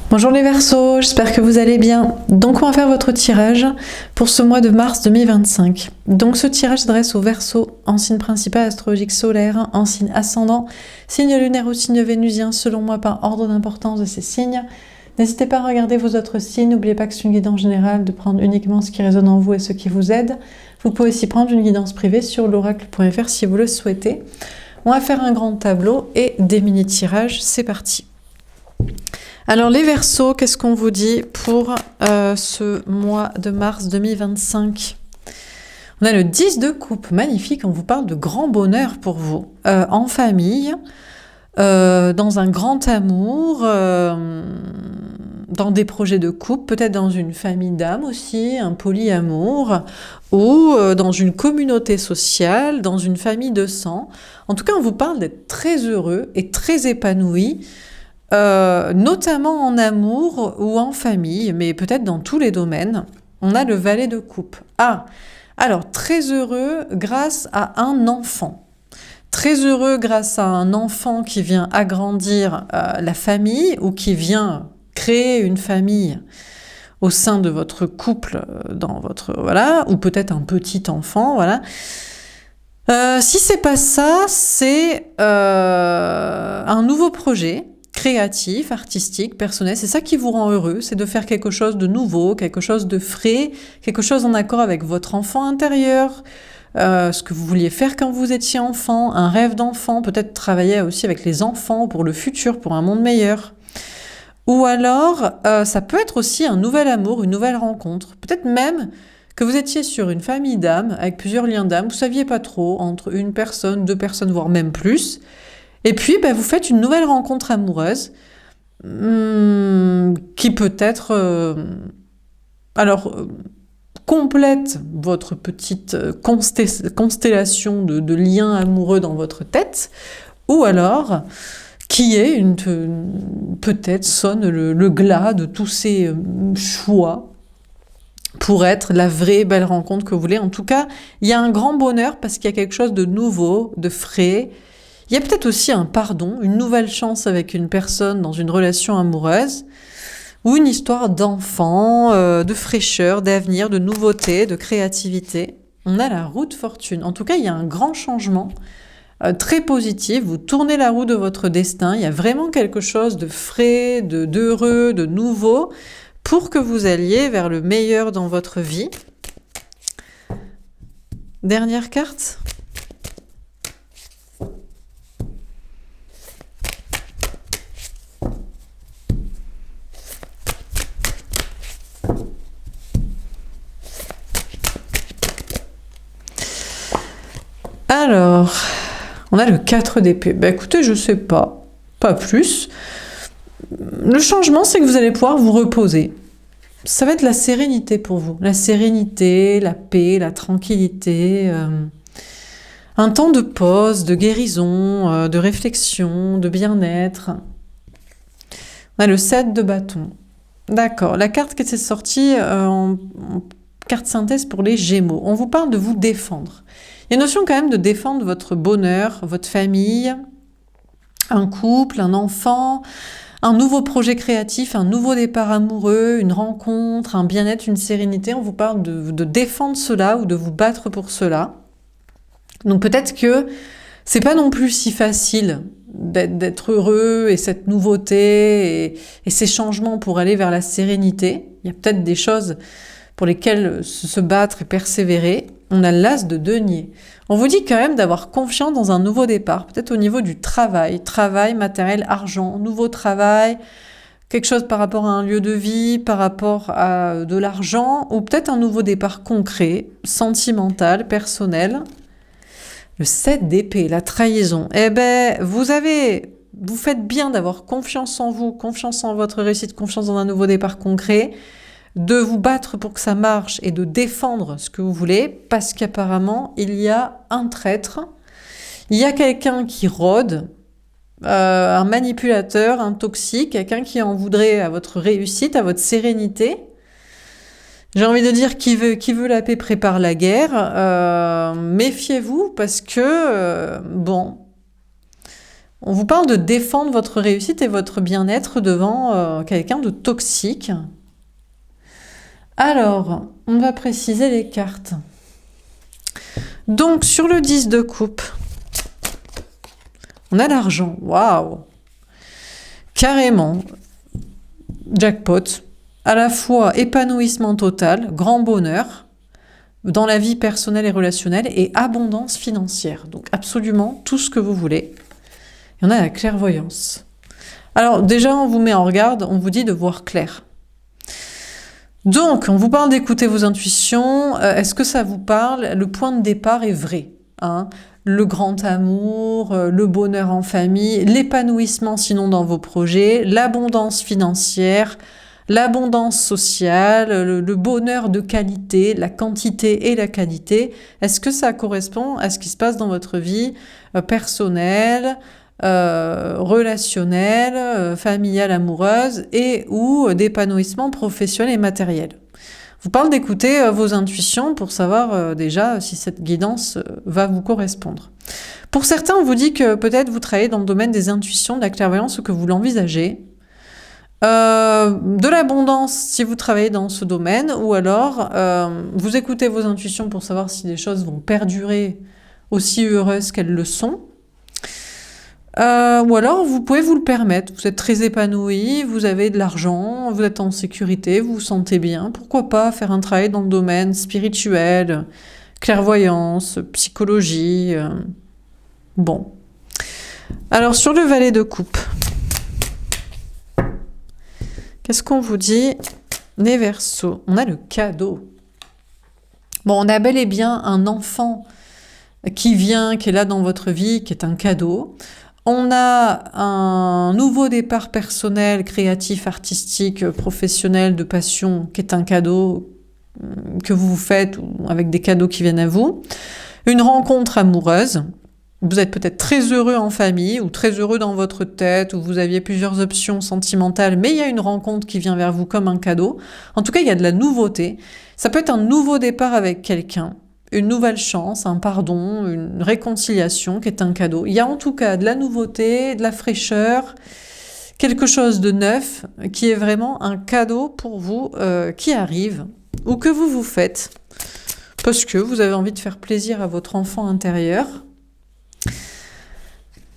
Bonjour les Verseaux, j'espère que vous allez bien. Donc on va faire votre tirage pour ce mois de mars 2025. Donc ce tirage s'adresse aux Verseaux en signe principal astrologique solaire, en signe ascendant, signe lunaire ou signe vénusien selon moi par ordre d'importance de ces signes. N'hésitez pas à regarder vos autres signes, n'oubliez pas que c'est une guidance générale, de prendre uniquement ce qui résonne en vous et ce qui vous aide. Vous pouvez aussi prendre une guidance privée sur l'oracle.fr si vous le souhaitez. On va faire un grand tableau et des mini-tirages, c'est parti. Alors les Verseaux, qu'est-ce qu'on vous dit pour ce mois de mars 2025 ? On a le 10 de coupe, magnifique, on vous parle de grand bonheur pour vous, en famille, dans un grand amour, dans des projets de couple, peut-être dans une famille d'âme aussi, un polyamour, ou dans une communauté sociale, dans une famille de sang. En tout cas, on vous parle d'être très heureux et très épanoui, notamment en amour ou en famille, mais peut-être dans tous les domaines. On a le valet de coupe. Alors très heureux grâce à un enfant. Très heureux grâce à un enfant qui vient agrandir la famille ou qui vient créer une famille au sein de votre couple, dans votre ou peut-être un petit enfant, voilà. Si c'est pas ça, c'est un nouveau projet créatif, artistique, personnel, c'est ça qui vous rend heureux, c'est de faire quelque chose de nouveau, quelque chose de frais, quelque chose en accord avec votre enfant intérieur, ce que vous vouliez faire quand vous étiez enfant, un rêve d'enfant, peut-être travailler aussi avec les enfants pour le futur, pour un monde meilleur. Ou alors, ça peut être aussi un nouvel amour, une nouvelle rencontre, peut-être même que vous étiez sur une famille d'âmes, avec plusieurs liens d'âmes, vous ne saviez pas trop, entre une personne, deux personnes, voire même plus. Et puis, vous faites une nouvelle rencontre amoureuse qui peut-être complète votre petite constellation de liens amoureux dans votre tête, ou alors qui est peut-être sonne le glas de tous ces choix pour être la vraie belle rencontre que vous voulez. En tout cas, il y a un grand bonheur parce qu'il y a quelque chose de nouveau, de frais. Il y a peut-être aussi un pardon, une nouvelle chance avec une personne dans une relation amoureuse, ou une histoire d'enfant, de fraîcheur, d'avenir, de nouveauté, de créativité. On a la roue de fortune. En tout cas, il y a un grand changement très positif. Vous tournez la roue de votre destin. Il y a vraiment quelque chose de frais, d'heureux, de nouveau, pour que vous alliez vers le meilleur dans votre vie. Dernière carte. Alors, on a le 4 d'épée. Écoutez, je sais pas plus. Le changement, c'est que vous allez pouvoir vous reposer. Ça va être la sérénité pour vous. La sérénité, la paix, la tranquillité. Un temps de pause, de guérison, de réflexion, de bien-être. On a le 7 de bâton. D'accord. La carte qui s'est sortie en carte synthèse pour les Gémeaux. On vous parle de vous défendre. Il y a une notion quand même de défendre votre bonheur, votre famille, un couple, un enfant, un nouveau projet créatif, un nouveau départ amoureux, une rencontre, un bien-être, une sérénité. On vous parle de défendre cela ou de vous battre pour cela. Donc peut-être que c'est pas non plus si facile d'être heureux et cette nouveauté et ces changements pour aller vers la sérénité. Il y a peut-être des choses pour lesquelles se battre et persévérer. On a l'as de denier. On vous dit quand même d'avoir confiance dans un nouveau départ, peut-être au niveau du travail, matériel, argent, nouveau travail, quelque chose par rapport à un lieu de vie, par rapport à de l'argent, ou peut-être un nouveau départ concret, sentimental, personnel. Le 7 d'épée, la trahison. Vous faites bien d'avoir confiance en vous, confiance en votre réussite, confiance dans un nouveau départ concret, de vous battre pour que ça marche et de défendre ce que vous voulez, parce qu'apparemment, il y a un traître, il y a quelqu'un qui rôde, un manipulateur, un toxique, quelqu'un qui en voudrait à votre réussite, à votre sérénité. J'ai envie de dire qui veut la paix prépare la guerre. Méfiez-vous parce que, On vous parle de défendre votre réussite et votre bien-être devant quelqu'un de toxique. Alors, on va préciser les cartes. Donc, sur le 10 de coupe, on a l'argent. Waouh! Carrément. Jackpot. À la fois épanouissement total, grand bonheur dans la vie personnelle et relationnelle et abondance financière. Donc, absolument tout ce que vous voulez. Et on a la clairvoyance. Alors, déjà, on vous met en garde, on vous dit de voir clair. Donc, on vous parle d'écouter vos intuitions. Est-ce que ça vous parle? Le point de départ est vrai. Hein, le grand amour, le bonheur en famille, l'épanouissement sinon dans vos projets, l'abondance financière, l'abondance sociale, le bonheur de qualité, la quantité et la qualité. Est-ce que ça correspond à ce qui se passe dans votre vie personnelle, relationnelle, familiale, amoureuse et ou d'épanouissement professionnel et matériel? Vous parle d'écouter vos intuitions pour savoir déjà si cette guidance va vous correspondre. Pour certains, on vous dit que peut-être vous travaillez dans le domaine des intuitions, de la clairvoyance ou que vous l'envisagez. De l'abondance si vous travaillez dans ce domaine ou alors vous écoutez vos intuitions pour savoir si les choses vont perdurer aussi heureuses qu'elles le sont. Ou alors, vous pouvez vous le permettre. Vous êtes très épanoui, vous avez de l'argent, vous êtes en sécurité, vous vous sentez bien. Pourquoi pas faire un travail dans le domaine spirituel, clairvoyance, psychologie. Bon. Alors, sur le valet de coupe, qu'est-ce qu'on vous dit? Les Verseaux, on a le cadeau. Bon, on a bel et bien un enfant qui vient, qui est là dans votre vie, qui est un cadeau. On a un nouveau départ personnel, créatif, artistique, professionnel, de passion, qui est un cadeau que vous vous faites, ou avec des cadeaux qui viennent à vous. Une rencontre amoureuse. Vous êtes peut-être très heureux en famille, ou très heureux dans votre tête, ou vous aviez plusieurs options sentimentales, mais il y a une rencontre qui vient vers vous comme un cadeau. En tout cas, il y a de la nouveauté. Ça peut être un nouveau départ avec quelqu'un. Une nouvelle chance, un pardon, une réconciliation qui est un cadeau. Il y a en tout cas de la nouveauté, de la fraîcheur, quelque chose de neuf qui est vraiment un cadeau pour vous qui arrive ou que vous vous faites parce que vous avez envie de faire plaisir à votre enfant intérieur.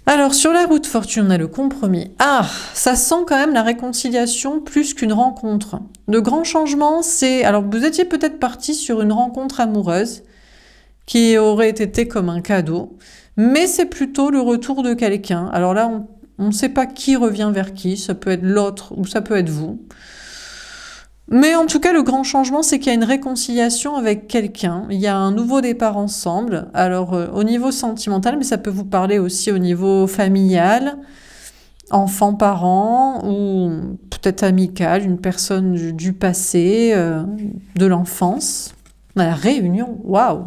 Alors, sur la roue de fortune, on a le compromis. Ah, ça sent quand même la réconciliation plus qu'une rencontre. De grands changements, c'est... Alors, vous étiez peut-être parti sur une rencontre amoureuse qui aurait été comme un cadeau, mais c'est plutôt le retour de quelqu'un. Alors là, on ne sait pas qui revient vers qui, ça peut être l'autre ou ça peut être vous. Mais en tout cas, le grand changement, c'est qu'il y a une réconciliation avec quelqu'un, il y a un nouveau départ ensemble, alors au niveau sentimental, mais ça peut vous parler aussi au niveau familial, enfant-parent, ou peut-être amical, une personne du passé, de l'enfance. On a la réunion, waouh!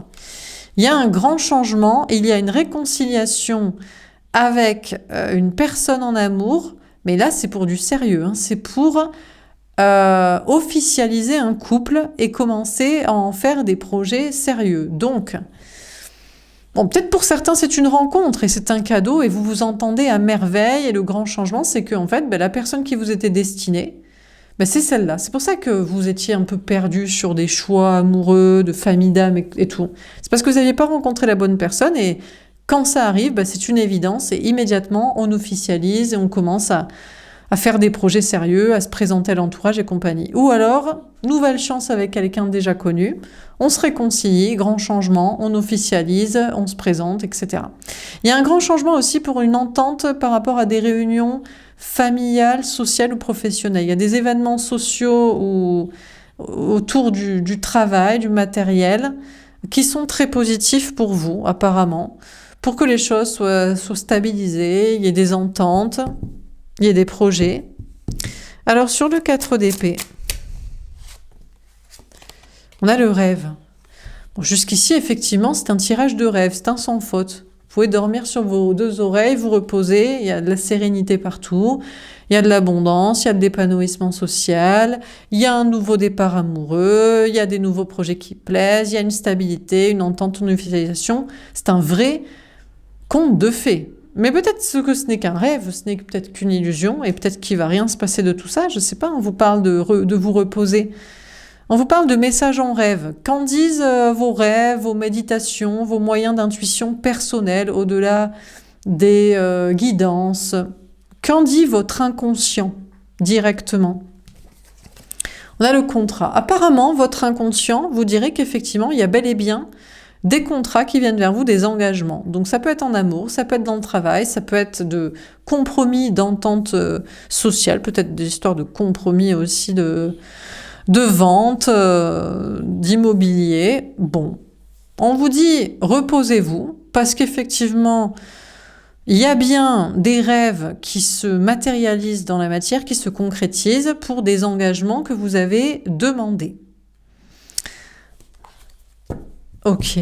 Il y a un grand changement, il y a une réconciliation avec une personne en amour, mais là c'est pour du sérieux, hein, c'est pour officialiser un couple et commencer à en faire des projets sérieux. Donc, bon, peut-être pour certains c'est une rencontre et c'est un cadeau et vous vous entendez à merveille et le grand changement c'est que en fait la personne qui vous était destinée, c'est celle-là. C'est pour ça que vous étiez un peu perdu sur des choix amoureux, de famille d'âme et tout. C'est parce que vous n'aviez pas rencontré la bonne personne et quand ça arrive, c'est une évidence et immédiatement on officialise et on commence à faire des projets sérieux, à se présenter à l'entourage et compagnie. Ou alors, nouvelle chance avec quelqu'un déjà connu, on se réconcilie, grand changement, on officialise, on se présente, etc. Il y a un grand changement aussi pour une entente par rapport à des réunions familiales, sociales ou professionnelles. Il y a des événements sociaux ou autour du travail, du matériel, qui sont très positifs pour vous, apparemment, pour que les choses soient stabilisées, il y ait des ententes, il y ait des projets. Alors, sur le 4 d'épée, on a le rêve. Bon, jusqu'ici, effectivement, c'est un tirage de rêve, c'est un sans faute. Vous pouvez dormir sur vos deux oreilles, vous reposer, il y a de la sérénité partout, il y a de l'abondance, il y a de l'épanouissement social, il y a un nouveau départ amoureux, il y a des nouveaux projets qui plaisent, il y a une stabilité, une entente, une officialisation. C'est un vrai conte de fées. Mais peut-être que ce n'est qu'un rêve, ce n'est peut-être qu'une illusion, et peut-être qu'il va rien se passer de tout ça, je sais pas, on vous parle de vous reposer. On vous parle de messages en rêve. Qu'en disent vos rêves, vos méditations, vos moyens d'intuition personnels au-delà des guidances? Qu'en dit votre inconscient directement? On a le contrat. Apparemment, votre inconscient vous dirait qu'effectivement, il y a bel et bien des contrats qui viennent vers vous, des engagements. Donc ça peut être en amour, ça peut être dans le travail, ça peut être de compromis, d'entente sociale, peut-être des histoires de compromis aussi de vente, d'immobilier. Bon, on vous dit reposez-vous, parce qu'effectivement, il y a bien des rêves qui se matérialisent dans la matière, qui se concrétisent pour des engagements que vous avez demandés. Ok.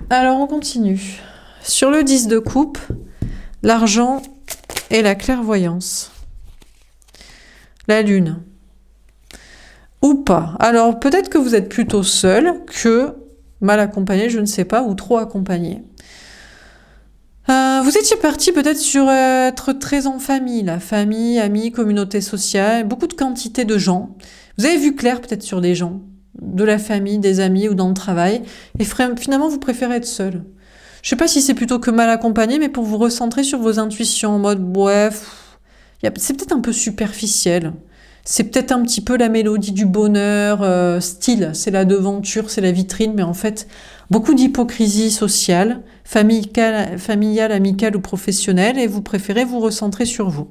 Alors on continue. Sur le 10 de coupe, l'argent et la clairvoyance. La lune. Ou pas. Alors peut-être que vous êtes plutôt seul que mal accompagné, je ne sais pas, ou trop accompagné. Vous étiez parti peut-être sur être très en famille, la famille, amis, communauté sociale, beaucoup de quantité de gens. Vous avez vu clair peut-être sur des gens, de la famille, des amis ou dans le travail, et finalement vous préférez être seul. Je sais pas si c'est plutôt que mal accompagné, mais pour vous recentrer sur vos intuitions en mode bref, c'est peut-être un peu superficiel. C'est peut-être un petit peu la mélodie du bonheur, style, c'est la devanture, c'est la vitrine, mais en fait, beaucoup d'hypocrisie sociale, familiale, amicale ou professionnelle, et vous préférez vous recentrer sur vous.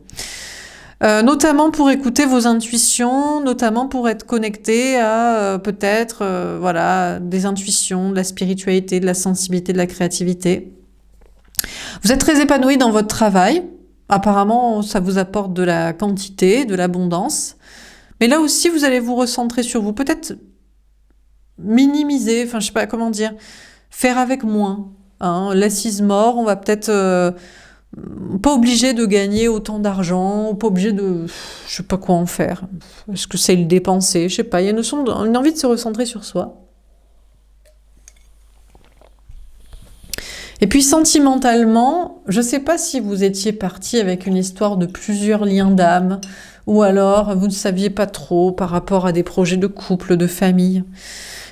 Notamment pour écouter vos intuitions, notamment pour être connecté à peut-être voilà, des intuitions, de la spiritualité, de la sensibilité, de la créativité. Vous êtes très épanoui dans votre travail. Apparemment, ça vous apporte de la quantité, de l'abondance. Mais là aussi, vous allez vous recentrer sur vous. Peut-être minimiser, enfin, je sais pas comment dire, faire avec moins. Hein. L'assise mort, on va peut-être pas obligé de gagner autant d'argent, pas obligé de, je sais pas quoi en faire. Est-ce que c'est le dépenser? Je sais pas. Il y a une envie de se recentrer sur soi. Et puis sentimentalement, je ne sais pas si vous étiez parti avec une histoire de plusieurs liens d'âme, ou alors vous ne saviez pas trop par rapport à des projets de couple, de famille.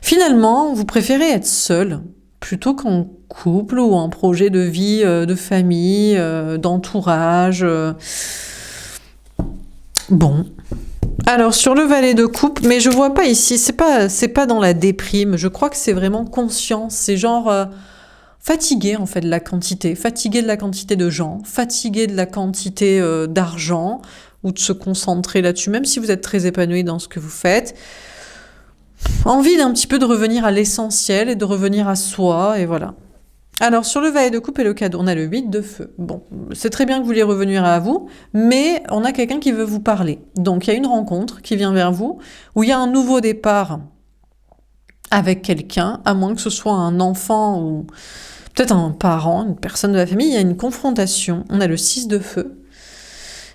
Finalement, vous préférez être seul plutôt qu'en couple ou en projet de vie, de famille, d'entourage. Bon. Alors sur le valet de coupe, mais je vois pas ici, c'est pas dans la déprime. Je crois que c'est vraiment conscient. C'est genre fatigué en fait de la quantité de gens, fatigué de la quantité d'argent, ou de se concentrer là-dessus, même si vous êtes très épanoui dans ce que vous faites. Envie d'un petit peu de revenir à l'essentiel et de revenir à soi, et voilà. Alors, sur le valet de coupe et le cadeau, on a le 8 de feu. Bon, c'est très bien que vous vouliez revenir à vous, mais on a quelqu'un qui veut vous parler. Donc, il y a une rencontre qui vient vers vous, où il y a un nouveau départ avec quelqu'un, à moins que ce soit un enfant ou peut-être un parent, une personne de la famille, il y a une confrontation. On a le 6 de feu.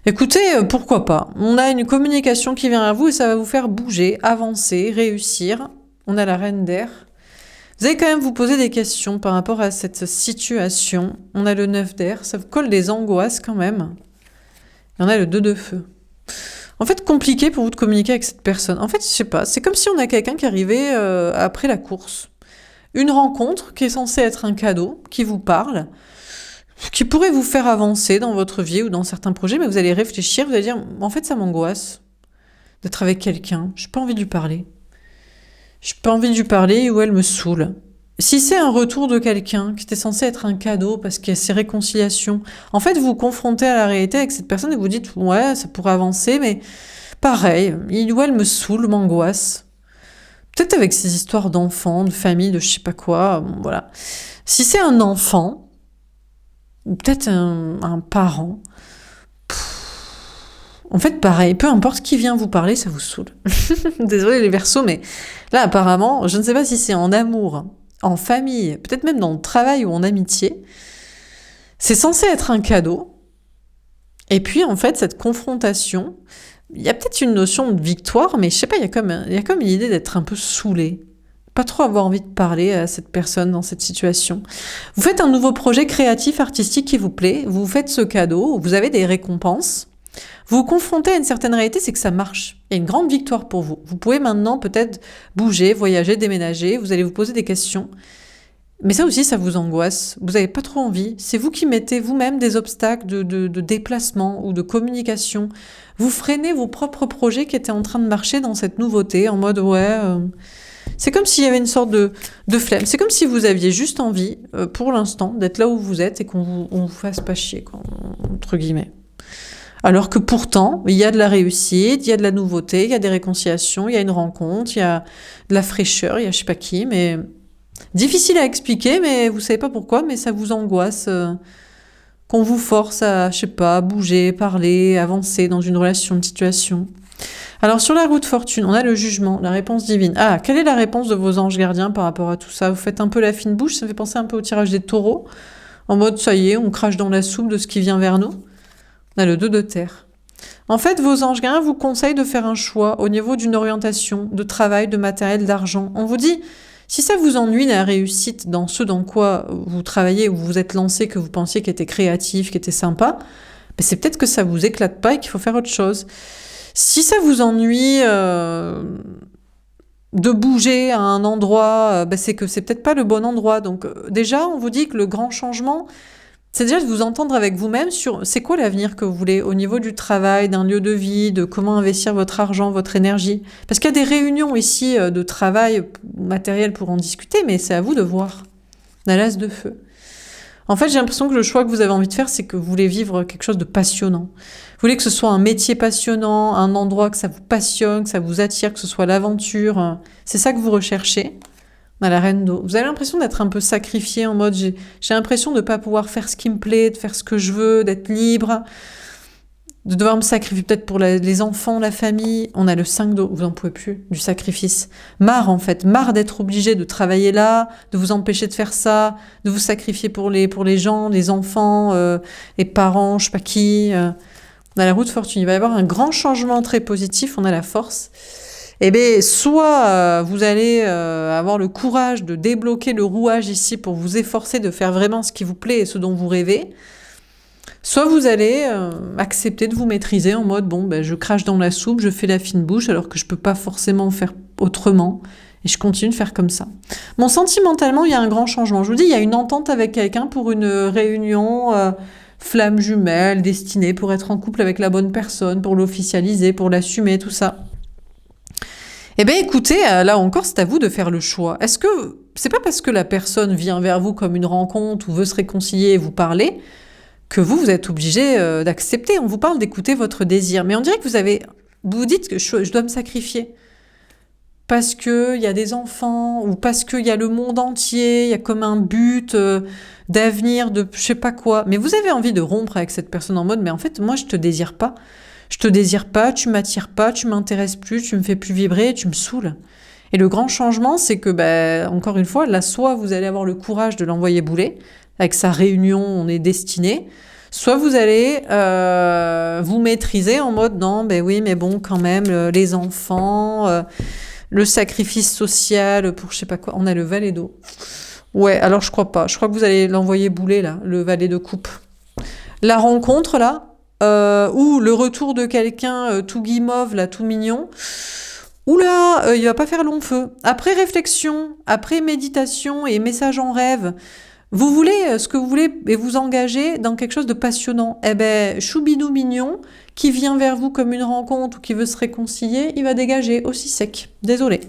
Écoutez, pourquoi pas? On a une communication qui vient à vous et ça va vous faire bouger, avancer, réussir. On a la reine d'air. Vous allez quand même vous poser des questions par rapport à cette situation. On a le 9 d'air, ça vous colle des angoisses quand même. Et on a le 2 de feu. En fait, compliqué pour vous de communiquer avec cette personne. En fait, je sais pas, c'est comme si on a quelqu'un qui arrivait après la course. Une rencontre qui est censée être un cadeau, qui vous parle, qui pourrait vous faire avancer dans votre vie ou dans certains projets, mais vous allez réfléchir, vous allez dire, en fait, ça m'angoisse d'être avec quelqu'un, j'ai pas envie de lui parler. J'ai pas envie de lui parler ou elle me saoule. Si c'est un retour de quelqu'un qui était censé être un cadeau parce qu'il y a ces réconciliations, en fait, vous vous confrontez à la réalité avec cette personne et vous dites, ouais, ça pourrait avancer, mais pareil, il ou elle me saoule, m'angoisse. Peut-être avec ces histoires d'enfants, de famille, de je sais pas quoi, bon, voilà. Si c'est un enfant, ou peut-être un parent. En fait, pareil, peu importe qui vient vous parler, ça vous saoule. Désolée les Verseaux, mais là, apparemment, je ne sais pas si c'est en amour, en famille, peut-être même dans le travail ou en amitié. C'est censé être un cadeau. Et puis, en fait, cette confrontation, il y a peut-être une notion de victoire, mais je sais pas, il y a comme une idée d'être un peu saoulé pas trop avoir envie de parler à cette personne dans cette situation. Vous faites un nouveau projet créatif, artistique qui vous plaît, vous faites ce cadeau, vous avez des récompenses, vous vous confrontez à une certaine réalité, c'est que ça marche. Il y a une grande victoire pour vous. Vous pouvez maintenant peut-être bouger, voyager, déménager, vous allez vous poser des questions. Mais ça aussi, ça vous angoisse. Vous n'avez pas trop envie. C'est vous qui mettez vous-même des obstacles de déplacement ou de communication. Vous freinez vos propres projets qui étaient en train de marcher dans cette nouveauté, en mode c'est comme s'il y avait une sorte de flemme. C'est comme si vous aviez juste envie, pour l'instant, d'être là où vous êtes et on vous fasse pas chier, quoi, entre guillemets. Alors que pourtant, il y a de la réussite, il y a de la nouveauté, il y a des réconciliations, il y a une rencontre, il y a de la fraîcheur, il y a je sais pas qui, mais difficile à expliquer, mais vous savez pas pourquoi, mais ça vous angoisse qu'on vous force à, je sais pas, bouger, parler, avancer dans une relation, une situation. Alors sur la roue de fortune, on a le jugement, la réponse divine. Ah, quelle est la réponse de vos anges gardiens par rapport à tout ça? Vous faites un peu la fine bouche, ça me fait penser un peu au tirage des taureaux, en mode ça y est, on crache dans la soupe de ce qui vient vers nous. On a le 2 de terre. En fait, vos anges gardiens vous conseillent de faire un choix au niveau d'une orientation, de travail, de matériel, d'argent. On vous dit, si ça vous ennuie la réussite dans ce dans quoi vous travaillez, où vous vous êtes lancé, que vous pensiez qu'il était créatif, qu'il était sympa, ben c'est peut-être que ça vous éclate pas et qu'il faut faire autre chose. Si ça vous ennuie de bouger à un endroit, ben c'est que c'est peut-être pas le bon endroit. Donc déjà, on vous dit que le grand changement, c'est déjà de vous entendre avec vous-même sur c'est quoi l'avenir que vous voulez au niveau du travail, d'un lieu de vie, de comment investir votre argent, votre énergie. Parce qu'il y a des réunions ici de travail matériel pour en discuter, mais c'est à vous de voir. La l'as de feu. En fait, j'ai l'impression que le choix que vous avez envie de faire, c'est que vous voulez vivre quelque chose de passionnant. Vous voulez que ce soit un métier passionnant, un endroit que ça vous passionne, que ça vous attire, que ce soit l'aventure. C'est ça que vous recherchez. À la reine d'eau. Vous avez l'impression d'être un peu sacrifié en mode j'ai l'impression de ne pas pouvoir faire ce qui me plaît, de faire ce que je veux, d'être libre, de devoir me sacrifier peut-être pour les enfants, la famille. On a le 5 d'eau, vous n'en pouvez plus, du sacrifice. Marre en fait, marre d'être obligé de travailler là, de vous empêcher de faire ça, de vous sacrifier pour les gens, les enfants, les parents, je sais pas qui. On a la roue de fortune, il va y avoir un grand changement très positif, on a la force. Eh bien, soit vous allez avoir le courage de débloquer le rouage ici pour vous efforcer de faire vraiment ce qui vous plaît et ce dont vous rêvez, soit vous allez accepter de vous maîtriser en mode bon, ben, je crache dans la soupe, je fais la fine bouche alors que je peux pas forcément faire autrement et je continue de faire comme ça. Bon, sentimentalement, il y a un grand changement. Je vous dis, il y a une entente avec quelqu'un pour une réunion flamme jumelle, destinée pour être en couple avec la bonne personne, pour l'officialiser, pour l'assumer, tout ça. Eh bien écoutez, là encore, c'est à vous de faire le choix. Est-ce que c'est pas parce que la personne vient vers vous comme une rencontre ou veut se réconcilier et vous parler que vous êtes obligé d'accepter? On vous parle d'écouter votre désir. Mais on dirait que vous vous dites que je dois me sacrifier. Parce qu'il y a des enfants ou parce qu'il y a le monde entier, il y a comme un but d'avenir, de je sais pas quoi. Mais vous avez envie de rompre avec cette personne en mode, mais en fait, moi, je te désire pas. Je te désire pas, tu m'attires pas, tu m'intéresses plus, tu me fais plus vibrer, tu me saoules. Et le grand changement, c'est que, encore une fois, là, soit vous allez avoir le courage de l'envoyer bouler, avec sa réunion, on est destiné, soit vous allez vous maîtriser en mode, non, oui, mais bon, quand même, les enfants, le sacrifice social pour je sais pas quoi, on a le valet d'eau. Ouais, alors je crois pas, je crois que vous allez l'envoyer bouler, là, le valet de coupe. La rencontre, là, ou le retour de quelqu'un tout guimauve, là, tout mignon, oula, il va pas faire long feu. Après réflexion, après méditation et message en rêve, vous voulez ce que vous voulez et vous engager dans quelque chose de passionnant. Eh ben, choubinou mignon, qui vient vers vous comme une rencontre ou qui veut se réconcilier, il va dégager aussi sec. Désolé.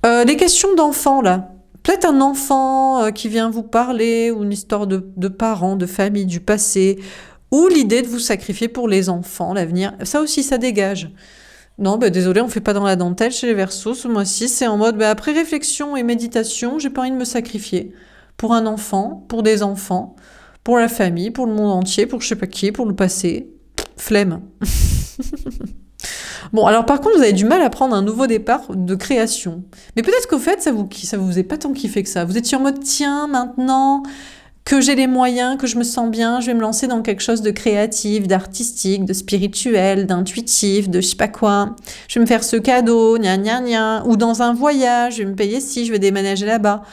Les questions d'enfants, là. Peut-être un enfant qui vient vous parler, ou une histoire de parents, de famille, du passé, ou l'idée de vous sacrifier pour les enfants, l'avenir. Ça aussi, ça dégage. Non, désolé, on fait pas dans la dentelle chez les Verseaux. Ce mois-ci, c'est en mode, après réflexion et méditation, j'ai pas envie de me sacrifier. Pour un enfant, pour des enfants, pour la famille, pour le monde entier, pour je sais pas qui, pour le passé. Flemme. Bon, alors par contre, vous avez du mal à prendre un nouveau départ de création. Mais peut-être qu'au fait, ça vous est pas tant kiffé que ça. Vous étiez en mode, tiens, maintenant, que j'ai les moyens, que je me sens bien, je vais me lancer dans quelque chose de créatif, d'artistique, de spirituel, d'intuitif, de je sais pas quoi. Je vais me faire ce cadeau, gna gna gna. Ou dans un voyage, je vais me payer ci, je vais déménager là-bas.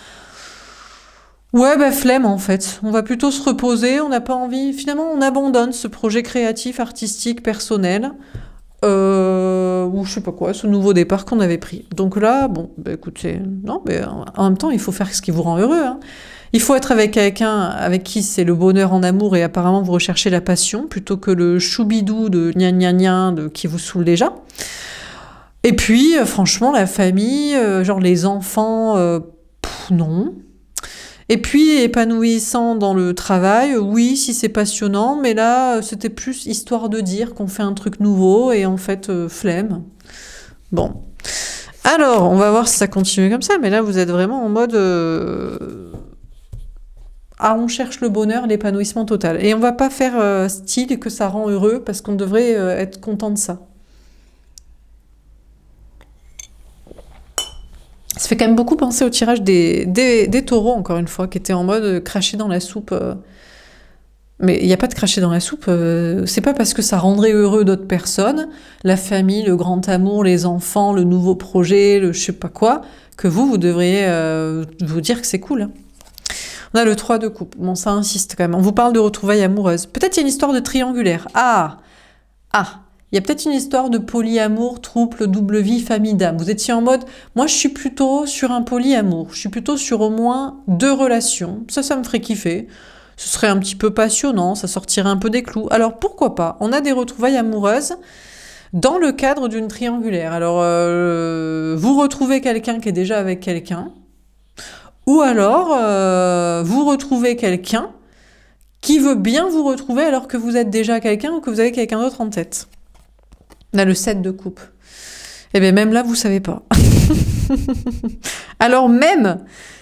Ouais, bah flemme en fait. On va plutôt se reposer, on n'a pas envie. Finalement, on abandonne ce projet créatif, artistique, personnel. Ou je sais pas quoi, ce nouveau départ qu'on avait pris. Donc là, bon, bah écoutez, non, mais en même temps, il faut faire ce qui vous rend heureux, hein. Il faut être avec quelqu'un avec qui c'est le bonheur en amour et apparemment vous recherchez la passion plutôt que le choubidou de gna gna gna qui vous saoule déjà. Et puis, franchement, la famille, genre les enfants, non. Et puis, épanouissant dans le travail, oui, si c'est passionnant, mais là, c'était plus histoire de dire qu'on fait un truc nouveau et en fait, flemme. Bon. Alors, on va voir si ça continue comme ça, mais là, vous êtes vraiment en mode... Ah, on cherche le bonheur, l'épanouissement total. Et on va pas faire style que ça rend heureux, parce qu'on devrait être content de ça. Ça fait quand même beaucoup penser au tirage des taureaux, encore une fois, qui étaient en mode cracher dans la soupe. Mais il n'y a pas de cracher dans la soupe. C'est pas parce que ça rendrait heureux d'autres personnes, la famille, le grand amour, les enfants, le nouveau projet, le je sais pas quoi, que vous devriez vous dire que c'est cool, hein. On a le 3 de coupe. Bon, ça insiste quand même. On vous parle de retrouvailles amoureuses. Peut-être il y a une histoire de triangulaire. Ah, il y a peut-être une histoire de polyamour, trouble, double vie, famille d'âme. Vous étiez en mode, moi je suis plutôt sur un polyamour. Je suis plutôt sur au moins 2 relations. Ça me ferait kiffer. Ce serait un petit peu passionnant, ça sortirait un peu des clous. Alors pourquoi pas? On a des retrouvailles amoureuses dans le cadre d'une triangulaire. Alors vous retrouvez quelqu'un qui est déjà avec quelqu'un. Ou alors, vous retrouvez quelqu'un qui veut bien vous retrouver alors que vous êtes déjà quelqu'un ou que vous avez quelqu'un d'autre en tête. On a le 7 de coupe. Et bien même là, vous savez pas. Alors même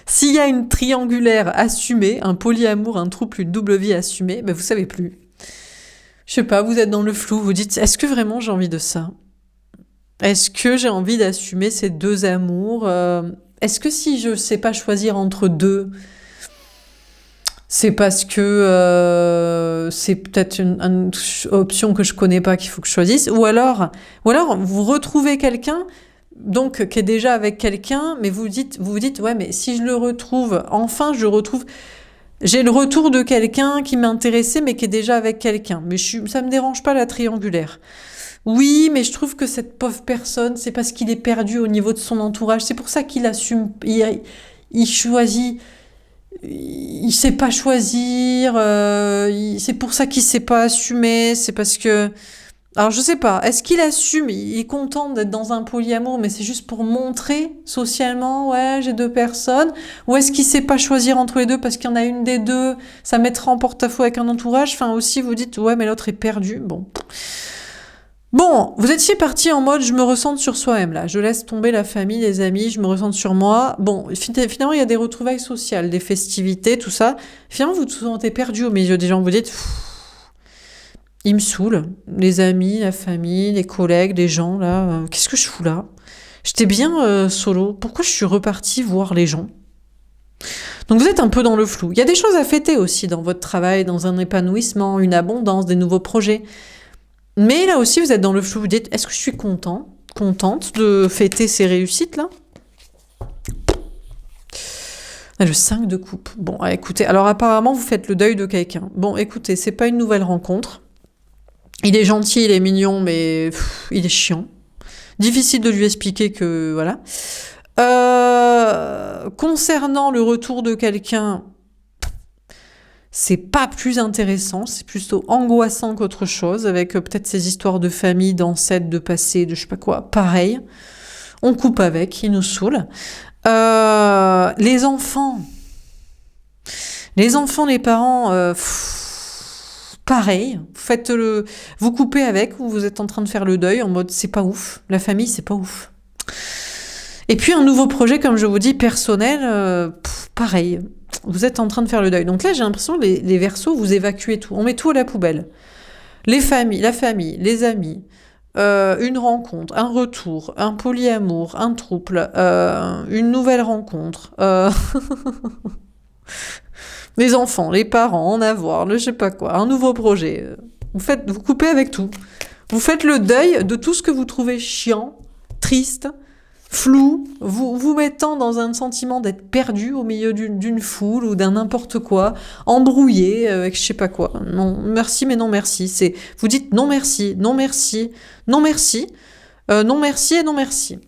s'il y a une triangulaire assumée, un polyamour, un trouble, une double vie assumée, ben vous savez plus. Je sais pas, vous êtes dans le flou, vous dites, est-ce que vraiment j'ai envie de ça? Est-ce que j'ai envie d'assumer ces 2 amours? Est-ce que si je sais pas choisir entre 2, c'est parce que c'est peut-être une option que je connais pas qu'il faut que je choisisse? Ou alors vous retrouvez quelqu'un donc qui est déjà avec quelqu'un, mais vous vous dites ouais, mais si je le retrouve, enfin je le retrouve, j'ai le retour de quelqu'un qui m'intéressait mais qui est déjà avec quelqu'un. Mais ça me dérange pas la triangulaire. Oui, mais je trouve que cette pauvre personne, c'est parce qu'il est perdu au niveau de son entourage. C'est pour ça qu'il assume, il choisit, il sait pas choisir. C'est pour ça qu'il sait pas assumer. C'est parce que, alors je sais pas. Est-ce qu'il assume? Il est content d'être dans un polyamour, mais c'est juste pour montrer socialement, ouais, j'ai 2 personnes. Ou est-ce qu'il sait pas choisir entre les 2 parce qu'il y en a une des 2, ça mettra en porte-à-faux avec un entourage. Enfin aussi, vous dites, ouais, mais l'autre est perdu. Bon, vous étiez parti en mode je me ressente sur soi-même là, je laisse tomber la famille, les amis, je me ressente sur moi. Bon, finalement il y a des retrouvailles sociales, des festivités, tout ça. Finalement vous vous sentez perdu au milieu des gens, vous dites ils me saoulent, les amis, la famille, les collègues, les gens là, qu'est-ce que je fous là? J'étais bien solo, pourquoi je suis repartie voir les gens? Donc vous êtes un peu dans le flou. Il y a des choses à fêter aussi dans votre travail, dans un épanouissement, une abondance, des nouveaux projets. Mais là aussi, vous êtes dans le flou. Vous dites, est-ce que je suis contente de fêter ces réussites-là? Le 5 de coupe. Bon, écoutez, alors apparemment, vous faites le deuil de quelqu'un. Bon, écoutez, c'est pas une nouvelle rencontre. Il est gentil, il est mignon, mais il est chiant. Difficile de lui expliquer que, voilà. Concernant le retour de quelqu'un, c'est pas plus intéressant, c'est plutôt angoissant qu'autre chose, avec peut-être ces histoires de famille, d'ancêtres, de passé, de je sais pas quoi. Pareil, on coupe avec, il nous saoule. Les enfants, les parents, pareil, vous coupez avec, ou vous êtes en train de faire le deuil en mode c'est pas ouf, la famille c'est pas ouf. Et puis un nouveau projet, comme je vous dis, personnel, pareil. Vous êtes en train de faire le deuil. Donc là, j'ai l'impression que les Verseaux, vous évacuez tout. On met tout à la poubelle. La famille, les amis, une rencontre, un retour, un polyamour, un trouble, une nouvelle rencontre. Les enfants, les parents, en avoir, le je sais pas quoi, un nouveau projet. Vous coupez avec tout. Vous faites le deuil de tout ce que vous trouvez chiant, triste, flou, vous mettant dans un sentiment d'être perdu au milieu d'une foule ou d'un n'importe quoi, embrouillé avec je sais pas quoi. Non, merci, mais non merci. Vous dites non merci, non merci, non merci, non merci et non merci.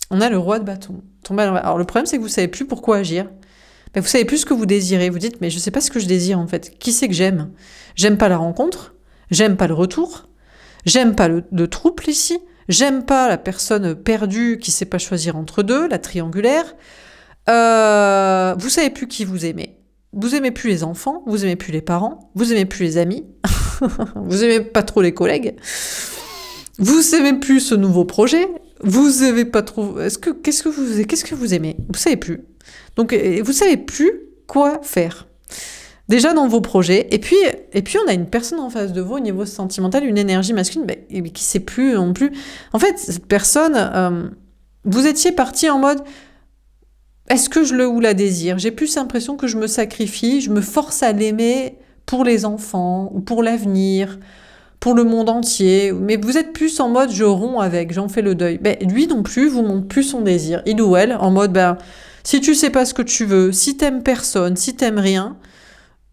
On a le roi de bâton. Alors le problème, c'est que vous savez plus pourquoi agir. Ben, vous savez plus ce que vous désirez. Vous dites, mais je sais pas ce que je désire en fait. Qui c'est que j'aime? J'aime pas la rencontre, j'aime pas le retour, j'aime pas le trouble ici, j'aime pas la personne perdue qui sait pas choisir entre deux, la triangulaire. Vous savez plus qui vous aimez. Vous aimez plus les enfants, vous aimez plus les parents, vous aimez plus les amis, vous aimez pas trop les collègues, vous aimez plus ce nouveau projet, vous aimez pas trop. Qu'est-ce que vous aimez? Vous savez plus. Donc, vous savez plus quoi faire. Déjà dans vos projets. Et puis, on a une personne en face de vous au niveau sentimental, une énergie masculine qui sait plus non plus. En fait, cette personne, vous étiez parti en mode est-ce que je le ou la désire? J'ai plus l'impression que je me sacrifie, je me force à l'aimer pour les enfants ou pour l'avenir, pour le monde entier. Mais vous êtes plus en mode je romps avec, j'en fais le deuil. Lui non plus vous montre plus son désir. Il ou elle en mode si tu sais pas ce que tu veux, si t'aimes personne, si t'aimes rien,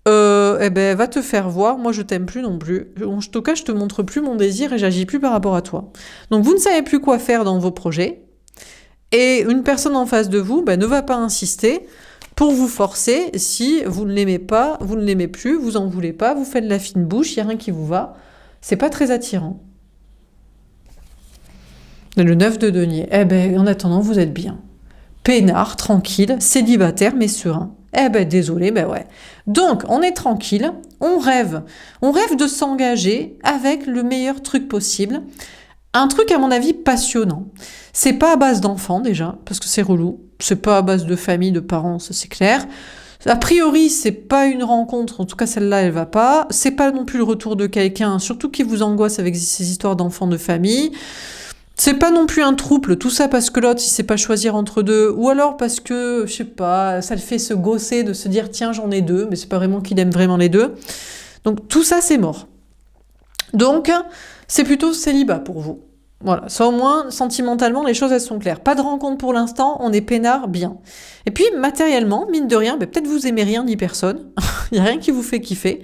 va te faire voir, moi je t'aime plus non plus. En tout cas, je te montre plus mon désir et j'agis plus par rapport à toi. Donc vous ne savez plus quoi faire dans vos projets, et une personne en face de vous ne va pas insister pour vous forcer. Si vous ne l'aimez pas, vous ne l'aimez plus, vous en voulez pas, vous faites la fine bouche, il n'y a rien qui vous va. C'est pas très attirant. Le 9 de denier, en attendant, vous êtes bien. Peinard, tranquille, célibataire, mais serein. Désolé, ouais. Donc, on est tranquille, on rêve. On rêve de s'engager avec le meilleur truc possible. Un truc, à mon avis, passionnant. C'est pas à base d'enfants, déjà, parce que c'est relou. C'est pas à base de famille, de parents, ça c'est clair. A priori, c'est pas une rencontre, en tout cas celle-là, elle va pas. C'est pas non plus le retour de quelqu'un, surtout qui vous angoisse avec ces histoires d'enfants de famille. C'est pas non plus un trouble, tout ça parce que l'autre, il sait pas choisir entre deux, ou alors parce que, je sais pas, ça le fait se gausser de se dire, tiens, j'en ai deux, mais c'est pas vraiment qu'il aime vraiment les deux. Donc tout ça, c'est mort. Donc, c'est plutôt célibat pour vous. Voilà, ça au moins, sentimentalement, les choses, elles sont claires. Pas de rencontre pour l'instant, on est peinard, bien. Et puis, matériellement, mine de rien, peut-être vous aimez rien ni personne, il n'y a rien qui vous fait kiffer.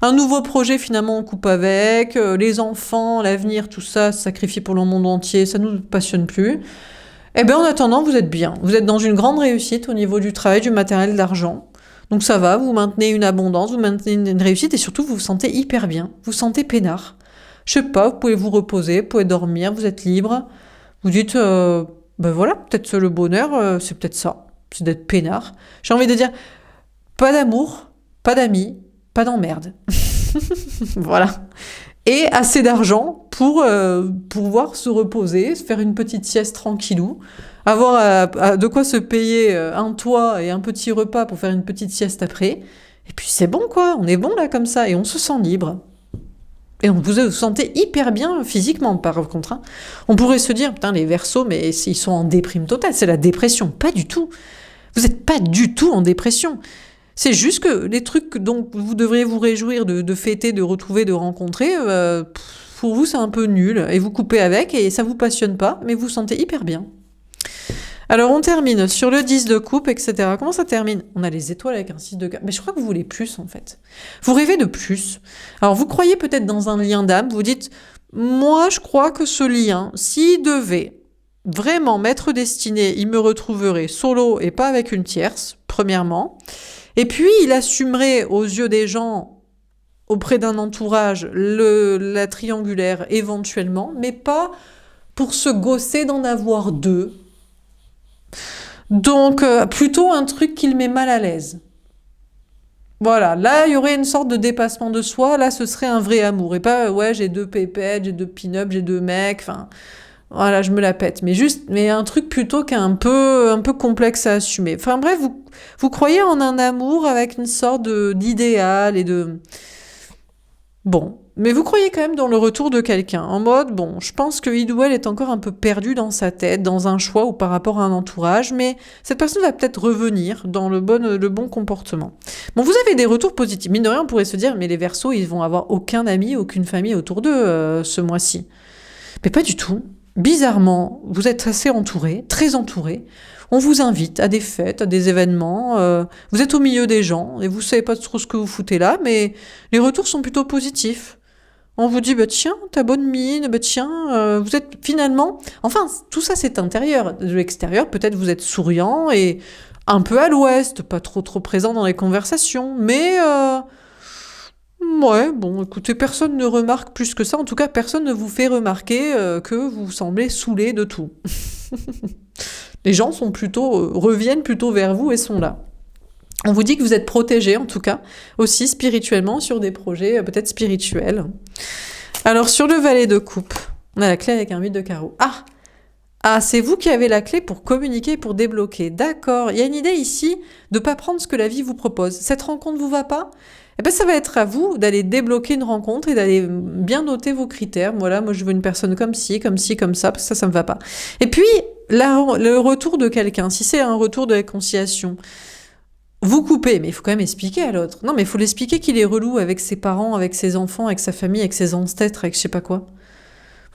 Un nouveau projet, finalement, on coupe avec. Les enfants, l'avenir, tout ça, se sacrifier pour le monde entier, ça ne nous passionne plus. En attendant, vous êtes bien. Vous êtes dans une grande réussite au niveau du travail, du matériel, de l'argent. Donc ça va, vous maintenez une abondance, vous maintenez une réussite et surtout, vous vous sentez hyper bien. Vous vous sentez peinard. Je sais pas, vous pouvez vous reposer, vous pouvez dormir, vous êtes libre. Vous dites, voilà, peut-être le bonheur, c'est peut-être ça. C'est d'être peinard. J'ai envie de dire, pas d'amour, pas d'amis, pas d'emmerde. Voilà. Et assez d'argent pour pouvoir se reposer, se faire une petite sieste tranquillou, avoir de quoi se payer un toit et un petit repas pour faire une petite sieste après. Et puis c'est bon quoi, on est bon là comme ça et on se sent libre. Et vous vous sentez hyper bien physiquement par contre. Hein. On pourrait se dire, putain les Verseaux, mais ils sont en déprime totale, c'est la dépression. Pas du tout. Vous n'êtes pas du tout en dépression. C'est juste que les trucs dont vous devriez vous réjouir de fêter, de retrouver, de rencontrer, pour vous c'est un peu nul. Et vous coupez avec et ça vous passionne pas, mais vous vous sentez hyper bien. Alors on termine sur le 10 de coupe, etc. Comment ça termine? On a les étoiles avec un 6 de cœur. Mais je crois que vous voulez plus en fait. Vous rêvez de plus. Alors vous croyez peut-être dans un lien d'âme, vous dites, moi je crois que ce lien, s'il devait vraiment m'être destiné, il me retrouverait solo et pas avec une tierce, premièrement. Et puis, il assumerait aux yeux des gens, auprès d'un entourage, la triangulaire éventuellement, mais pas pour se gausser d'en avoir deux. Donc, plutôt un truc qui le met mal à l'aise. Voilà, là, il y aurait une sorte de dépassement de soi, là, ce serait un vrai amour. Et pas, j'ai deux pépettes, j'ai deux pin-up, j'ai deux mecs, enfin... Voilà, je me la pète. Mais un truc plutôt qu'un peu complexe à assumer. Enfin bref, vous croyez en un amour avec une sorte d'idéal et de... Bon, Mais vous croyez quand même dans le retour de quelqu'un, en mode, bon, je pense que il ou elle est encore un peu perdu dans sa tête, dans un choix ou par rapport à un entourage, mais cette personne va peut-être revenir dans le bon comportement. Bon, vous avez des retours positifs. Mine de rien, on pourrait se dire, mais les Verseaux, ils vont avoir aucun ami, aucune famille autour d'eux ce mois-ci. Mais pas du tout. Bizarrement, vous êtes assez entouré, très entouré. On vous invite à des fêtes, à des événements. Vous êtes au milieu des gens et vous savez pas trop ce que vous foutez là, mais les retours sont plutôt positifs. On vous dit, bah tiens, t'as bonne mine, bah tiens, vous êtes finalement... Enfin, tout ça c'est intérieur. De l'extérieur, peut-être vous êtes souriant et un peu à l'ouest, pas trop présent dans les conversations, mais... Ouais, bon, écoutez, personne ne remarque plus que ça. En tout cas, personne ne vous fait remarquer que vous semblez saoulé de tout. Les gens sont reviennent plutôt vers vous et sont là. On vous dit que vous êtes protégé, en tout cas, aussi spirituellement, sur des projets peut-être spirituels. Alors, sur le valet de coupe, on a la clé avec un 8 de carreau. Ah, c'est vous qui avez la clé pour communiquer, pour débloquer. D'accord. Il y a une idée ici de ne pas prendre ce que la vie vous propose. Cette rencontre vous va pas ? Eh ben, ça va être à vous d'aller débloquer une rencontre et d'aller bien noter vos critères. Voilà, moi je veux une personne comme ci, comme ça, parce que ça me va pas. Et puis, le retour de quelqu'un, si c'est un retour de réconciliation, vous coupez, mais il faut quand même expliquer à l'autre. Non, mais il faut l'expliquer qu'il est relou avec ses parents, avec ses enfants, avec sa famille, avec ses ancêtres, avec je sais pas quoi.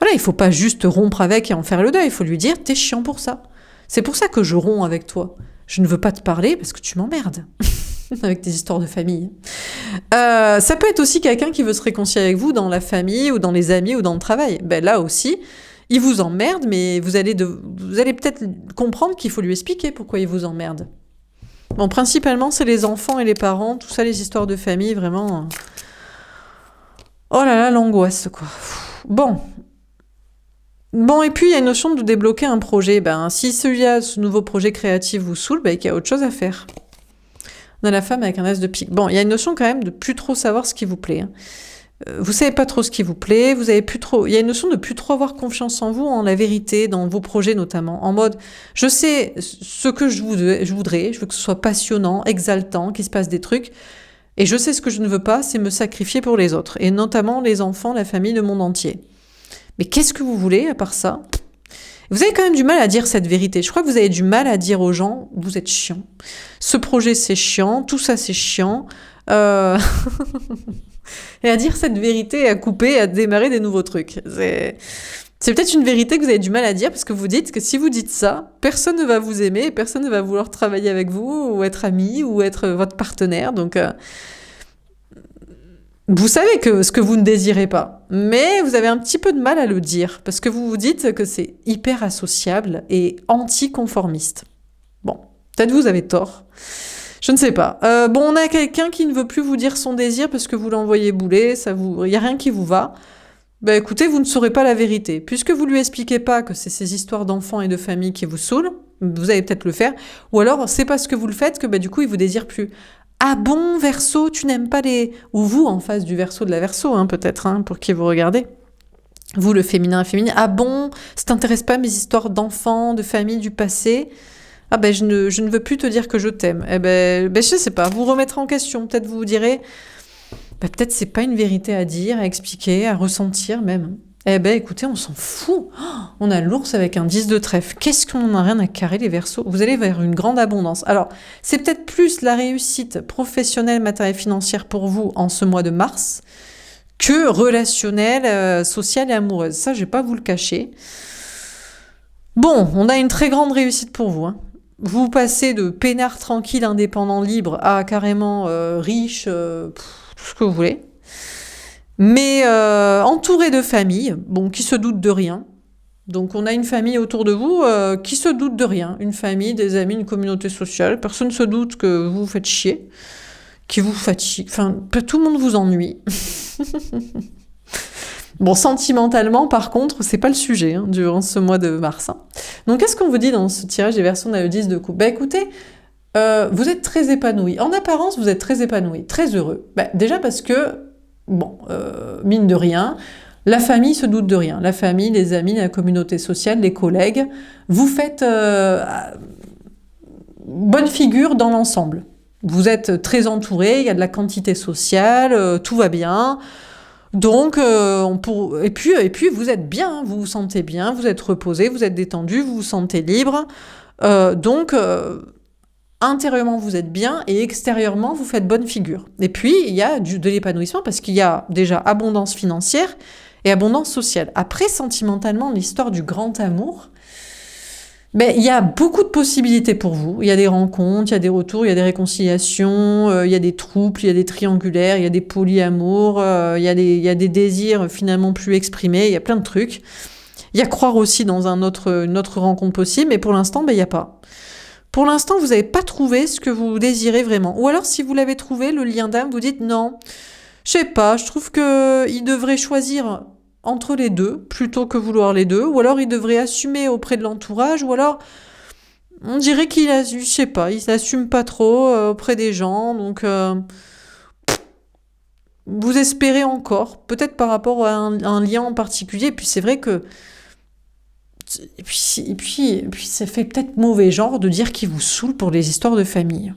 Voilà, il faut pas juste rompre avec et en faire le deuil, il faut lui dire « t'es chiant pour ça ». C'est pour ça que je romps avec toi. Je ne veux pas te parler parce que tu m'emmerdes. Avec tes histoires de famille. Ça peut être aussi quelqu'un qui veut se réconcilier avec vous dans la famille ou dans les amis ou dans le travail. Ben là aussi, il vous emmerde, mais vous allez peut-être comprendre qu'il faut lui expliquer pourquoi il vous emmerde. Bon, principalement, c'est les enfants et les parents, tout ça, les histoires de famille, vraiment... Oh là là, l'angoisse, quoi. Bon, et puis il y a une notion de débloquer un projet. Ben, si celui-là, ce nouveau projet créatif vous saoule, ben, il y a autre chose à faire. On a la femme avec un as de pique. Bon, il y a une notion quand même de plus trop savoir ce qui vous plaît. Vous savez pas trop ce qui vous plaît, vous avez plus trop... Il y a une notion de plus trop avoir confiance en vous, en la vérité, dans vos projets notamment. En mode, je sais ce que je voudrais, je veux que ce soit passionnant, exaltant, qu'il se passe des trucs. Et je sais ce que je ne veux pas, c'est me sacrifier pour les autres. Et notamment les enfants, la famille, le monde entier. Mais qu'est-ce que vous voulez à part ça ? Vous avez quand même du mal à dire cette vérité. Je crois que vous avez du mal à dire aux gens, vous êtes chiant. Ce projet, c'est chiant. Tout ça, c'est chiant. Et à dire cette vérité, à couper, à démarrer des nouveaux trucs. C'est peut-être une vérité que vous avez du mal à dire parce que vous dites que si vous dites ça, personne ne va vous aimer, personne ne va vouloir travailler avec vous ou être ami ou être votre partenaire. Donc, vous savez que ce que vous ne désirez pas, mais vous avez un petit peu de mal à le dire, parce que vous vous dites que c'est hyper associable et anticonformiste. Bon, peut-être vous avez tort. Je ne sais pas. On a quelqu'un qui ne veut plus vous dire son désir parce que vous l'envoyez bouler, il n'y a rien qui vous va. Ben écoutez, vous ne saurez pas la vérité. Puisque vous lui expliquez pas que c'est ces histoires d'enfants et de famille qui vous saoulent, vous allez peut-être le faire, ou alors c'est parce que vous le faites que du coup il vous désire plus. Ah bon, Verseau, tu n'aimes pas les... Ou vous, en face du Verseau de la Verseau, peut-être, pour qui vous regardez. Vous, le féminin, féminine. Ah bon, ça t'intéresse pas mes histoires d'enfants, de famille, du passé ? Ah ben, je ne veux plus te dire que je t'aime. Eh ben, je sais pas, vous remettrez en question. Peut-être vous direz, peut-être c'est pas une vérité à dire, à expliquer, à ressentir même. Eh ben, écoutez, on s'en fout. On a l'ours avec un 10 de trèfle. Qu'est-ce qu'on en a rien à carrer, les Verseaux ? Vous allez vers une grande abondance. Alors, c'est peut-être plus la réussite professionnelle, matérielle, financière pour vous en ce mois de mars que relationnelle, sociale et amoureuse. Ça, je vais pas vous le cacher. Bon, on a une très grande réussite pour vous. Vous passez de peinard tranquille, indépendant, libre à carrément riche, tout ce que vous voulez. Mais entouré de familles, qui se doutent de rien. Donc on a une famille autour de vous qui se doute de rien. Une famille, des amis, une communauté sociale. Personne ne se doute que vous vous faites chier, qui vous fatigue. Enfin, tout le monde vous ennuie. Bon, sentimentalement, par contre, c'est pas le sujet durant ce mois de mars. Donc qu'est-ce qu'on vous dit dans ce tirage des Verseaux? On a le 10 de coupe. Écoutez, vous êtes très épanoui. En apparence, vous êtes très épanoui, très heureux. Déjà parce que mine de rien, la famille se doute de rien. La famille, les amis, la communauté sociale, les collègues, vous faites bonne figure dans l'ensemble. Vous êtes très entouré, il y a de la quantité sociale, tout va bien. Donc, et puis vous êtes bien, vous vous sentez bien, vous êtes reposé, vous êtes détendu, vous vous sentez libre. Donc, intérieurement, vous êtes bien et extérieurement, vous faites bonne figure. Et puis, il y a de l'épanouissement parce qu'il y a déjà abondance financière et abondance sociale. Après, sentimentalement, l'histoire du grand amour, ben, il y a beaucoup de possibilités pour vous. Il y a des rencontres, il y a des retours, il y a des réconciliations, il y a des troubles, il y a des triangulaires, il y a des polyamours, il y a des désirs finalement plus exprimés, il y a plein de trucs. Il y a croire aussi dans une autre rencontre possible, mais pour l'instant, ben, il n'y a pas. Pour l'instant, vous n'avez pas trouvé ce que vous désirez vraiment. Ou alors, si vous l'avez trouvé, le lien d'âme, vous dites non, je sais pas, je trouve qu'il devrait choisir entre les deux, plutôt que vouloir les deux, ou alors il devrait assumer auprès de l'entourage, ou alors on dirait je sais pas, il s'assume pas trop auprès des gens, donc vous espérez encore, peut-être par rapport à un lien en particulier, et puis c'est vrai que et puis ça fait peut-être mauvais genre de dire qu'il vous saoule pour les histoires de famille.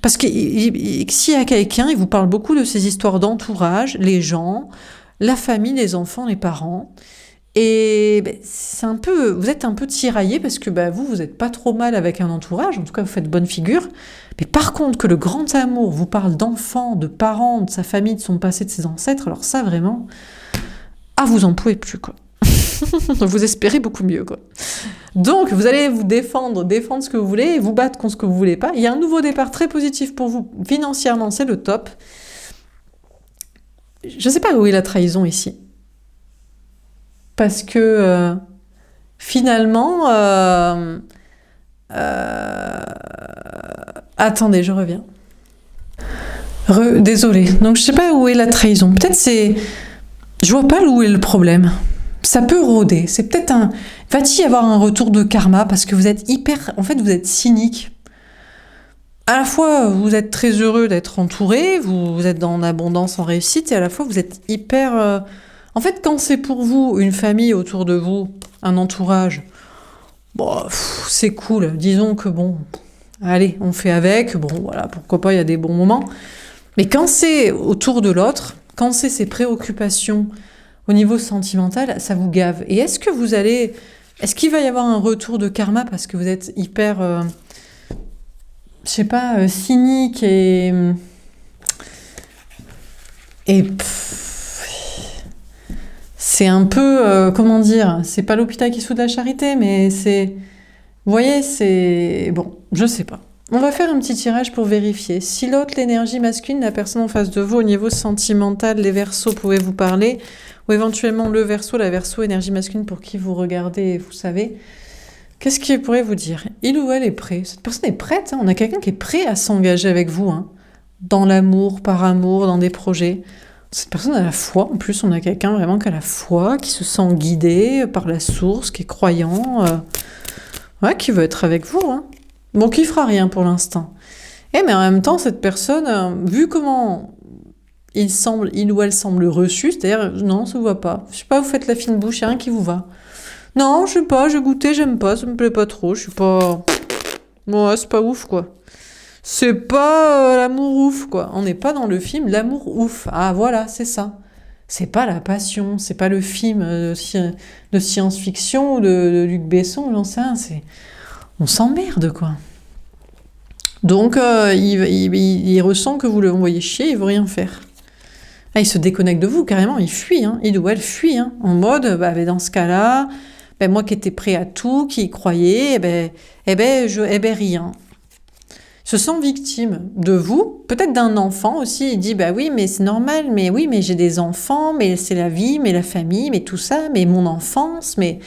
Parce que s'il y a quelqu'un, il vous parle beaucoup de ces histoires d'entourage, les gens, la famille, les enfants, les parents. Et ben, vous êtes un peu tiraillé parce que ben, vous n'êtes pas trop mal avec un entourage, en tout cas vous faites bonne figure. Mais par contre, que le grand amour vous parle d'enfants, de parents, de sa famille, de son passé, de ses ancêtres, alors ça vraiment, vous en pouvez plus quoi. Vous espérez beaucoup mieux quoi. Donc vous allez vous défendre ce que vous voulez et vous battre contre ce que vous voulez pas. Il y a un nouveau départ très positif pour vous financièrement, c'est le top. Je sais pas où est la trahison ici. Parce que finalement... Attendez, je reviens. Désolée. Donc je sais pas où est la trahison. Peut-être c'est... Je vois pas où est le problème. Ça peut rôder. C'est peut-être un... Va-t-il y avoir un retour de karma parce que vous êtes En fait, vous êtes cynique. À la fois, vous êtes très heureux d'être entouré, vous êtes en abondance, en réussite, et à la fois, vous êtes hyper... En fait, quand c'est pour vous, une famille autour de vous, un entourage, bon, c'est cool. Disons que bon, allez, on fait avec. Bon, voilà, pourquoi pas, il y a des bons moments. Mais quand c'est autour de l'autre, quand c'est ses préoccupations au niveau sentimental, ça vous gave. Et est-ce qu'il va y avoir un retour de karma parce que vous êtes hyper... je sais pas, cynique et c'est un peu, comment dire, c'est pas l'hôpital qui soude la charité, mais c'est, vous voyez, c'est, bon, je sais pas. On va faire un petit tirage pour vérifier. Si l'autre, l'énergie masculine, la personne en face de vous, au niveau sentimental, les versos pouvaient vous parler, ou éventuellement le verso, la verso, énergie masculine pour qui vous regardez, vous savez... Qu'est-ce qu'il pourrait vous dire? Il ou elle est prêt. Cette personne est prête. On a quelqu'un qui est prêt à s'engager avec vous. Dans l'amour, par amour, dans des projets. Cette personne a la foi. En plus, on a quelqu'un vraiment qui a la foi, qui se sent guidé par la source, qui est croyant. Qui veut être avec vous. Bon, qui fera rien pour l'instant. Mais en même temps, cette personne, vu comment il ou elle semble reçu, c'est-à-dire, non, ça ne vous va pas. Je sais pas, vous faites la fine bouche, il n'y a rien qui vous va. Non, je sais pas, j'ai goûté, j'aime pas, ça me plaît pas trop, je suis pas... Ouais, c'est pas ouf, quoi. C'est pas l'amour ouf, quoi. On n'est pas dans le film l'amour ouf. Ah, voilà, c'est ça. C'est pas la passion, c'est pas le film de science-fiction ou de Luc Besson, j'en sais rien, c'est... On s'emmerde, quoi. Donc, il ressent que vous le envoyez chier, il veut rien faire. Il se déconnecte de vous, carrément, il fuit, il ou elle fuit, en mode, dans ce cas-là... moi qui étais prêt à tout, qui y croyais, rien. Il se sent victime de vous, peut-être d'un enfant aussi. Il dit, oui, mais c'est normal, mais oui, mais j'ai des enfants, mais c'est la vie, mais la famille, mais tout ça, mais mon enfance, mais...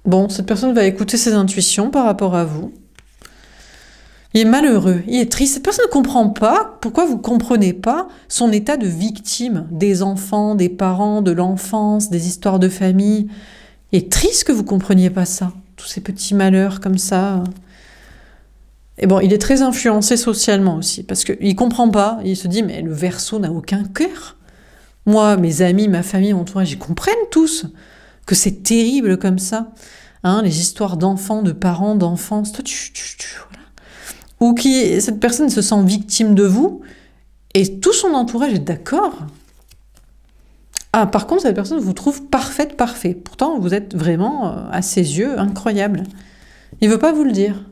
Bon, cette personne va écouter ses intuitions par rapport à vous. Il est malheureux, il est triste. Cette personne ne comprend pas pourquoi vous ne comprenez pas son état de victime des enfants, des parents, de l'enfance, des histoires de famille. Il est triste que vous ne compreniez pas ça, tous ces petits malheurs comme ça. Et bon, il est très influencé socialement aussi, parce qu'il ne comprend pas, il se dit, mais le Verseau n'a aucun cœur. Moi, mes amis, ma famille, mon entourage, ils comprennent tous que c'est terrible comme ça. Les histoires d'enfants, de parents, d'enfance, toi, voilà. Ou cette personne se sent victime de vous, et tout son entourage est d'accord. Ah, par contre, cette personne vous trouve parfait. Pourtant, vous êtes vraiment, à ses yeux, incroyable. Il veut pas vous le dire.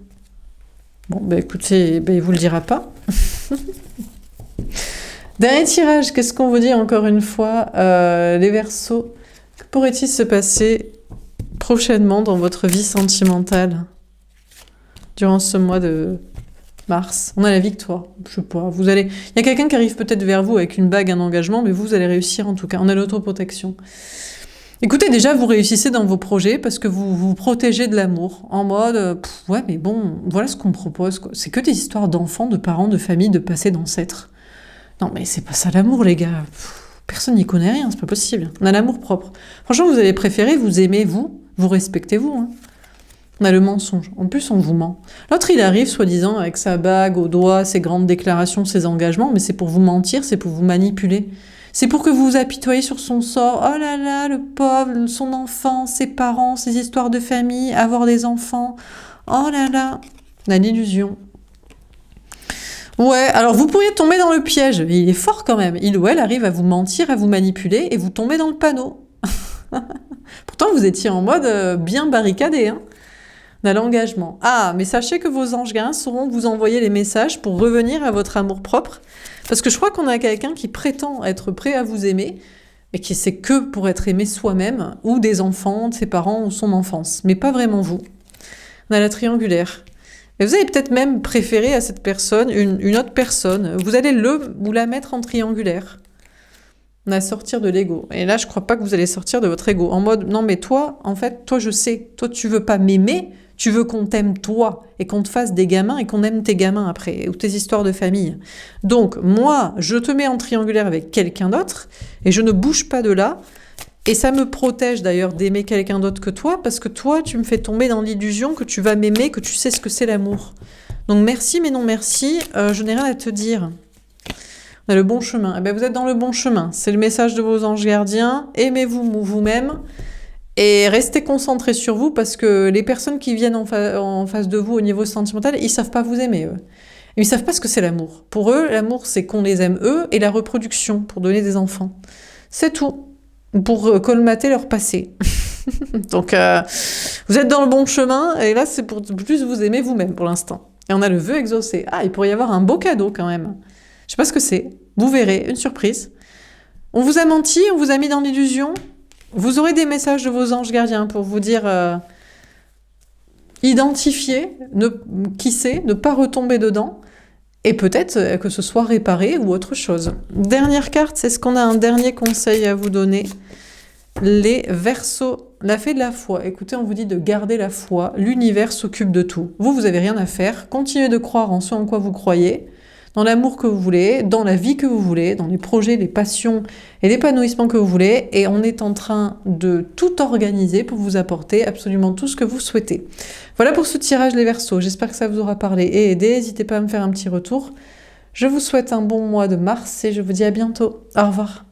Bon, bah écoutez, bah, il vous le dira pas. Dernier tirage, qu'est-ce qu'on vous dit encore une fois, les Verseaux? Que pourrait-il se passer prochainement dans votre vie sentimentale durant ce mois de mars? On a la victoire, je sais pas. Il y a quelqu'un qui arrive peut-être vers vous avec une bague, un engagement, mais vous allez réussir en tout cas. On a l'autoprotection. Écoutez, déjà, vous réussissez dans vos projets parce que vous vous protégez de l'amour. En mode, ouais, mais bon, voilà ce qu'on me propose, quoi. C'est que des histoires d'enfants, de parents, de familles, de passés, d'ancêtres. Non, mais c'est pas ça l'amour, les gars. Personne n'y connaît rien, c'est pas possible. On a l'amour propre. Franchement, vous allez préférer vous aimer, vous respectez vous. Hein. On a le mensonge. En plus, on vous ment. L'autre, il arrive, soi-disant, avec sa bague au doigt, ses grandes déclarations, ses engagements, mais c'est pour vous mentir, c'est pour vous manipuler. C'est pour que vous vous apitoyez sur son sort. Oh là là, le pauvre, son enfant, ses parents, ses histoires de famille, avoir des enfants. Oh là là, on a l'illusion. Ouais, alors vous pourriez tomber dans le piège. Il est fort quand même. Il ou elle arrive à vous mentir, à vous manipuler, et vous tombez dans le panneau. Pourtant, vous étiez en mode bien barricadé, hein. On a l'engagement. Ah, mais sachez que vos anges gardiens sauront vous envoyer les messages pour revenir à votre amour propre. Parce que je crois qu'on a quelqu'un qui prétend être prêt à vous aimer, mais qui sait que pour être aimé soi-même, ou des enfants, de ses parents, ou son enfance. Mais pas vraiment vous. On a la triangulaire. Et vous allez peut-être même préférer à cette personne une autre personne. Vous allez le ou la mettre en triangulaire. On a sortir de l'ego. Et là, je crois pas que vous allez sortir de votre ego. En mode, non mais toi, en fait, toi je sais. Toi tu veux pas m'aimer, tu veux qu'on t'aime toi. Et qu'on te fasse des gamins et qu'on aime tes gamins après. Ou tes histoires de famille. Donc, moi, je te mets en triangulaire avec quelqu'un d'autre. Et je ne bouge pas de là. Et ça me protège d'ailleurs d'aimer quelqu'un d'autre que toi, parce que toi, tu me fais tomber dans l'illusion que tu vas m'aimer, que tu sais ce que c'est l'amour. Donc merci, mais non merci, je n'ai rien à te dire. On a le bon chemin. Eh bien, vous êtes dans le bon chemin. C'est le message de vos anges gardiens. Aimez-vous vous-même et restez concentrés sur vous, parce que les personnes qui viennent en face de vous au niveau sentimental, ils savent pas vous aimer, eux. Ils savent pas ce que c'est l'amour. Pour eux, l'amour, c'est qu'on les aime eux et la reproduction pour donner des enfants. C'est tout. Pour colmater leur passé. Donc, vous êtes dans le bon chemin, et là, c'est pour plus vous aimer vous-même, pour l'instant. Et on a le vœu exaucé. Ah, il pourrait y avoir un beau cadeau, quand même. Je sais pas ce que c'est. Vous verrez, une surprise. On vous a menti, on vous a mis dans l'illusion. Vous aurez des messages de vos anges gardiens pour vous dire... identifier qui c'est, ne pas retomber dedans, et peut-être que ce soit réparé ou autre chose. Dernière carte, c'est ce qu'on a un dernier conseil à vous donner. Les Verseaux, la fée de la foi. Écoutez, on vous dit de garder la foi. L'univers s'occupe de tout. Vous avez rien à faire. Continuez de croire en ce en quoi vous croyez, dans l'amour que vous voulez, dans la vie que vous voulez, dans les projets, les passions et l'épanouissement que vous voulez. Et on est en train de tout organiser pour vous apporter absolument tout ce que vous souhaitez. Voilà pour ce tirage les Verseaux. J'espère que ça vous aura parlé et aidé. N'hésitez pas à me faire un petit retour. Je vous souhaite un bon mois de mars et je vous dis à bientôt. Au revoir.